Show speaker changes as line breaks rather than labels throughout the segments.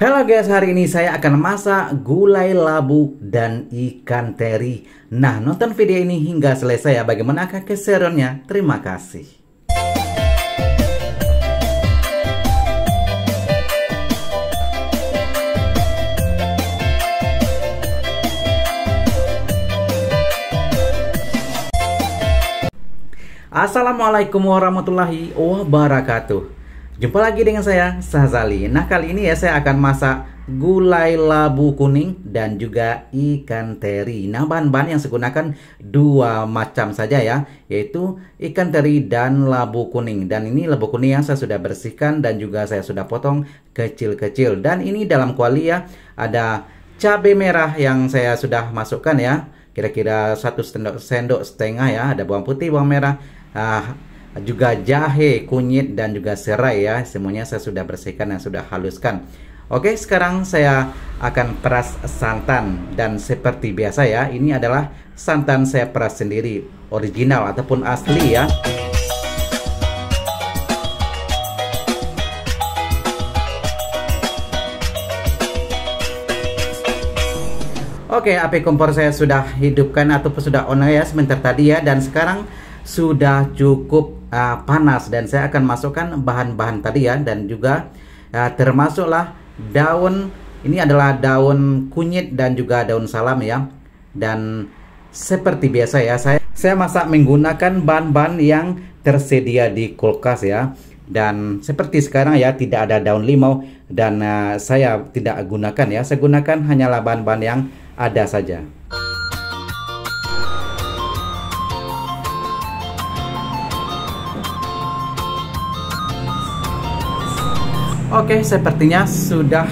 Halo guys, hari ini saya akan masak gulai labu dan ikan teri. Nah, nonton video ini hingga selesai ya. Bagaimanakah keseruannya? Terima kasih. Assalamualaikum warahmatullahi wabarakatuh. Jumpa lagi dengan saya, Sazali. Nah, kali ini ya saya akan masak gulai labu kuning dan juga ikan teri. Nah, bahan-bahan yang saya gunakan dua macam saja ya, yaitu ikan teri dan labu kuning. Dan ini labu kuning yang saya sudah bersihkan dan juga saya sudah potong kecil-kecil. Dan ini dalam kuali ya, ada cabai merah yang saya sudah masukkan ya, kira-kira 1 sendok setengah ya. Ada bawang putih, bawang merah, juga jahe, kunyit, dan juga serai ya. Semuanya saya sudah bersihkan dan sudah haluskan. Oke, sekarang saya akan peras santan. Dan seperti biasa ya, ini adalah santan saya peras sendiri, original ataupun asli ya. Oke, api kompor saya sudah hidupkan ataupun sudah on ya sebentar tadi ya. Dan sekarang sudah cukup panas dan saya akan masukkan bahan-bahan tadi ya, dan juga termasuklah daun, ini adalah daun kunyit dan juga daun salam ya. Dan seperti biasa ya, saya masak menggunakan bahan-bahan yang tersedia di kulkas ya. Dan seperti sekarang ya, tidak ada daun limau dan saya tidak gunakan ya. Saya gunakan hanyalah bahan-bahan yang ada saja. Oke, sepertinya sudah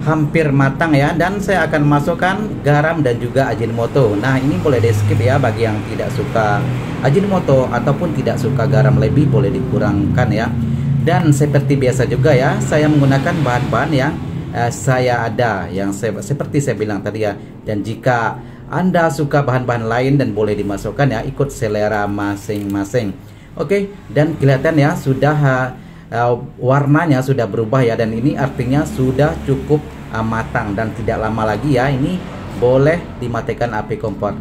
hampir matang ya, dan saya akan masukkan garam dan juga Ajinomoto. Nah, ini boleh di skip ya bagi yang tidak suka Ajinomoto ataupun tidak suka garam lebih, boleh dikurangkan ya. Dan seperti biasa juga ya, saya menggunakan bahan-bahan yang saya ada, yang seperti saya bilang tadi ya. Dan jika Anda suka bahan-bahan lain dan boleh dimasukkan ya, ikut selera masing-masing. Oke, dan kelihatan ya sudah warnanya sudah berubah ya, dan ini artinya sudah cukup matang dan tidak lama lagi ya. Ini boleh dimatikan api kompor.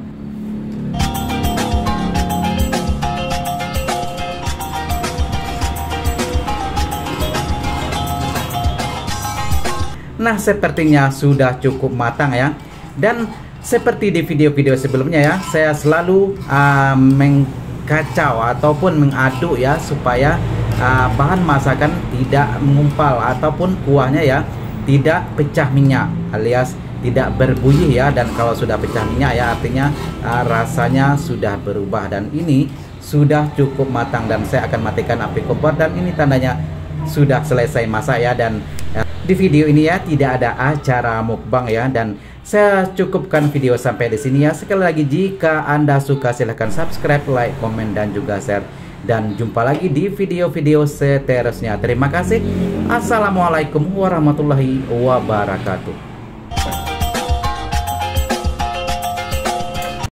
Nah, sepertinya sudah cukup matang ya. Dan seperti di video-video sebelumnya ya, saya selalu mengkacau ataupun mengaduk ya, supaya bahan masakan tidak mengumpal ataupun kuahnya ya tidak pecah minyak alias tidak berbuyih ya. Dan kalau sudah pecah minyak ya, artinya rasanya sudah berubah. Dan ini sudah cukup matang dan saya akan matikan api kompor, dan ini tandanya sudah selesai masak ya. Dan di video ini ya tidak ada acara mukbang ya, dan saya cukupkan video sampai di sini ya. Sekali lagi, jika Anda suka silahkan subscribe, like, komen, dan juga share. Dan jumpa lagi di video-video seterusnya. Terima kasih. Assalamualaikum warahmatullahi wabarakatuh.